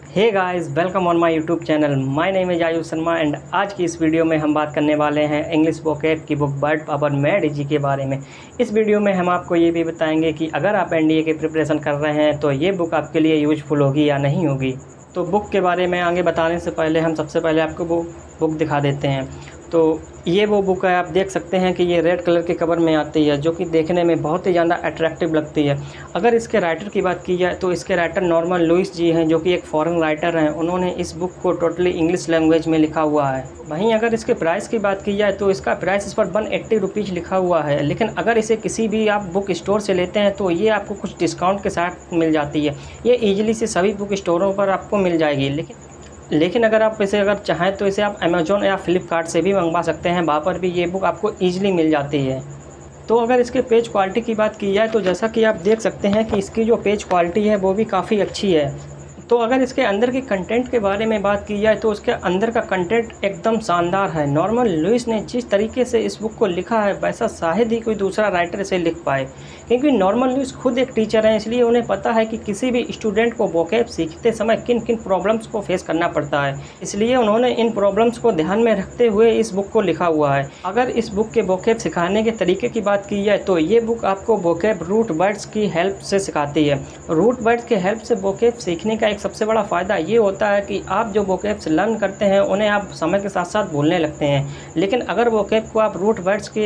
Hey guys, welcome on my YouTube channel. My name is Ayush Sharma and आज की इस video में हम बात करने वाले हैं इंग्लिश वोकैब की book word power mad easy के बारे में। इस वीडियो में हम आपको ये भी बताएंगे कि अगर आप एनडीए की प्रिपरेशन कर रहे हैं तो ये बुक आपके लिए यूजफुल होगी या नहीं होगी। तो बुक के बारे में आगे बताने से पहले हम सबसे पहले आपको बुक दिखा देते हैं। तो ये वो बुक है, आप देख सकते हैं कि ये रेड कलर के कवर में आती है, जो कि देखने में बहुत ही ज़्यादा अट्रैक्टिव लगती है। अगर इसके राइटर की बात की जाए तो इसके राइटर नॉर्मन लुइस जी हैं, जो कि एक फॉरेन राइटर हैं। उन्होंने इस बुक को टोटली इंग्लिश लैंग्वेज में लिखा हुआ है। वहीं अगर इसके प्राइस की बात की जाए तो इसका प्राइस इस पर 180 रुपीज़ लिखा हुआ है, लेकिन अगर इसे किसी भी आप बुक स्टोर से लेते हैं तो ये आपको कुछ डिस्काउंट के साथ मिल जाती है। ये ईजिली से सभी बुक स्टोरों पर आपको मिल जाएगी, लेकिन अगर आप इसे चाहें तो इसे आप अमेज़ॉन या फ्लिपकार्ट से भी मंगवा सकते हैं। वहाँ पर भी ये बुक आपको ईजिली मिल जाती है। तो अगर इसके पेज क्वालिटी की बात की जाए तो जैसा कि आप देख सकते हैं कि इसकी जो पेज क्वालिटी है वो भी काफ़ी अच्छी है। तो अगर इसके अंदर के कंटेंट के बारे में बात की जाए तो उसके अंदर का कंटेंट एकदम शानदार है। नॉर्मन लुइस ने जिस तरीके से इस बुक को लिखा है वैसा शायद ही कोई दूसरा राइटर इसे लिख पाए, क्योंकि नॉर्मन लुइस खुद एक टीचर हैं, इसलिए उन्हें पता है कि किसी भी स्टूडेंट को वोकैब सीखते समय किन किन प्रॉब्लम्स को फेस करना पड़ता है। इसलिए उन्होंने इन प्रॉब्लम्स को ध्यान में रखते हुए इस बुक को लिखा हुआ है। अगर इस बुक के वोकैब सिखाने के तरीके की बात की जाए तो ये बुक आपको वोकैब रूट वर्ड्स की हेल्प से सिखाती है। रूट वर्ड्स के हेल्प से वोकैब सीखने का एक सबसे बड़ा फ़ायदा ये होता है कि आप जो वोकैब्स लर्न करते हैं उन्हें आप समय के साथ साथ भूलने लगते हैं, लेकिन अगर वोकैब को आप रूट वर्ड्स की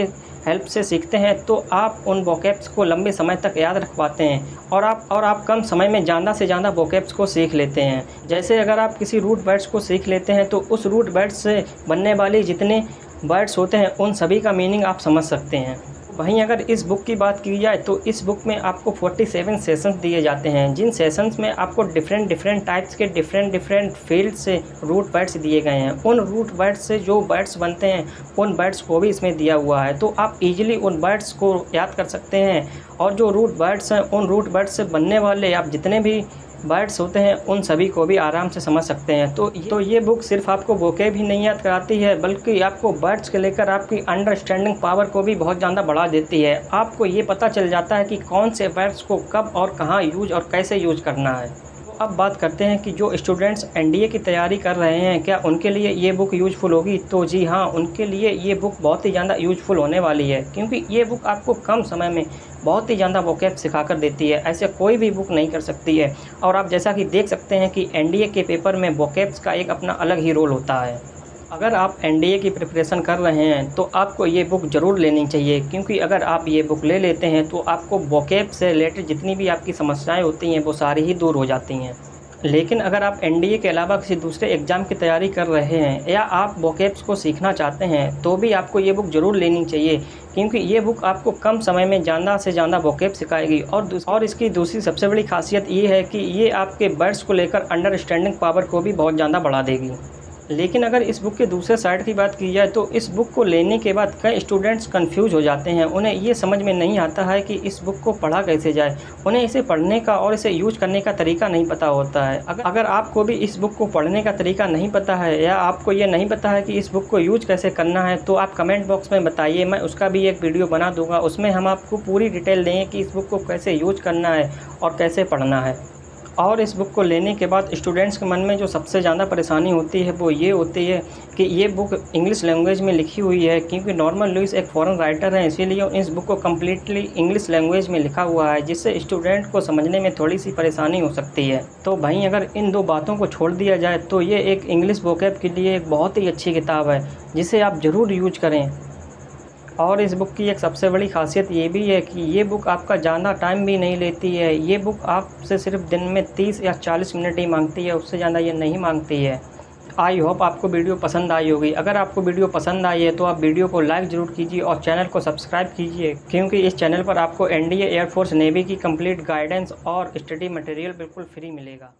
हेल्प से सीखते हैं तो आप उन वोकैब्स को लंबे समय तक याद रख पाते हैं और आप कम समय में ज़्यादा से ज़्यादा वोकैब्स को सीख लेते हैं। जैसे अगर आप किसी रूट वर्ड्स को सीख लेते हैं तो उस रूट वर्ड्स से बनने वाले जितने वर्ड्स होते हैं उन सभी का मीनिंग आप समझ सकते हैं। वहीं अगर इस बुक की बात की जाए तो इस बुक में आपको 47 सेशंस दिए जाते हैं, जिन सेशंस में आपको डिफरेंट टाइप्स के डिफरेंट फील्ड से रूट वर्ड्स दिए गए हैं। उन रूट वर्ड्स से जो वर्ड्स बनते हैं उन वर्ड्स को भी इसमें दिया हुआ है, तो आप इजीली उन वर्ड्स को याद कर सकते हैं। और जो रूट वर्ड्स हैं उन रूट वर्ड्स से बनने वाले आप जितने भी वर्ड्स होते हैं उन सभी को भी आराम से समझ सकते हैं। तो ये बुक सिर्फ आपको वोकैब ही नहीं याद कराती है, बल्कि आपको वर्ड्स के लेकर आपकी अंडरस्टैंडिंग पावर को भी बहुत ज़्यादा बढ़ा देती है। आपको ये पता चल जाता है कि कौन से वर्ड्स को कब और कहाँ यूज और कैसे यूज करना है। अब बात करते हैं कि जो स्टूडेंट्स एनडीए की तैयारी कर रहे हैं क्या उनके लिए ये बुक यूजफुल होगी। तो जी हाँ, उनके लिए ये बुक बहुत ही ज़्यादा यूजफुल होने वाली है, क्योंकि ये बुक आपको कम समय में बहुत ही ज़्यादा वोकैब सिखा कर देती है। ऐसे कोई भी बुक नहीं कर सकती है। और आप जैसा कि देख सकते हैं कि एनडीए के पेपर में वोकैब्स का एक अपना अलग ही रोल होता है। अगर आप एनडीए की प्रिपरेशन कर रहे हैं तो आपको ये बुक ज़रूर लेनी चाहिए, क्योंकि अगर आप ये बुक ले लेते हैं तो आपको वोकैब से रिलेटेड जितनी भी आपकी समस्याएं होती हैं वो सारी ही दूर हो जाती हैं। लेकिन अगर आप एनडीए के अलावा किसी दूसरे एग्ज़ाम की तैयारी कर रहे हैं या आप वोकैब्स को सीखना चाहते हैं तो भी आपको ये बुक ज़रूर लेनी चाहिए, क्योंकि ये बुक आपको कम समय में ज़्यादा से ज़्यादा वोकैब सिखाएगी। और इसकी दूसरी सबसे बड़ी खासियत ये है कि ये आपके वर्ड्स को लेकर अंडरस्टैंडिंग पावर को भी बहुत ज़्यादा बढ़ा देगी। लेकिन अगर इस बुक के दूसरे साइड की बात की जाए तो इस बुक को लेने के बाद कई स्टूडेंट्स कंफ्यूज हो जाते हैं। उन्हें ये समझ में नहीं आता है कि इस बुक को पढ़ा कैसे जाए। उन्हें इसे पढ़ने का और इसे यूज करने का तरीका नहीं पता होता है। अगर आपको भी इस बुक को पढ़ने का तरीका नहीं पता है या आपको ये नहीं पता है कि इस बुक को यूज कैसे करना है तो आप कमेंट बॉक्स में बताइए, मैं उसका भी एक वीडियो बना दूँगा। उसमें हम आपको पूरी डिटेल देंगे कि इस बुक को कैसे यूज करना है और कैसे पढ़ना है। और इस बुक को लेने के बाद स्टूडेंट्स के मन में जो सबसे ज़्यादा परेशानी होती है वो ये होती है कि ये बुक इंग्लिश लैंग्वेज में लिखी हुई है, क्योंकि नॉर्मन लुइस एक फॉरेन राइटर हैं, इसीलिए इस बुक को कम्प्लीटली इंग्लिश लैंग्वेज में लिखा हुआ है, जिससे स्टूडेंट को समझने में थोड़ी सी परेशानी हो सकती है। तो भाई अगर इन दो बातों को छोड़ दिया जाए तो ये एक इंग्लिश वोकैब के लिए एक बहुत ही अच्छी किताब है, जिसे आप ज़रूर यूज करें। और इस बुक की एक सबसे बड़ी खासियत ये भी है कि ये बुक आपका ज़्यादा टाइम भी नहीं लेती है। ये बुक आपसे सिर्फ दिन में 30 या 40 मिनट ही मांगती है, उससे ज़्यादा ये नहीं मांगती है। आई होप आपको वीडियो पसंद आई होगी। अगर आपको वीडियो पसंद आई है तो आप वीडियो को लाइक ज़रूर कीजिए और चैनल को सब्सक्राइब कीजिए, क्योंकि इस चैनल पर आपको एनडीए, एयरफोर्स, नेवी की कंप्लीट गाइडेंस और स्टडी मटेरियल बिल्कुल फ्री मिलेगा।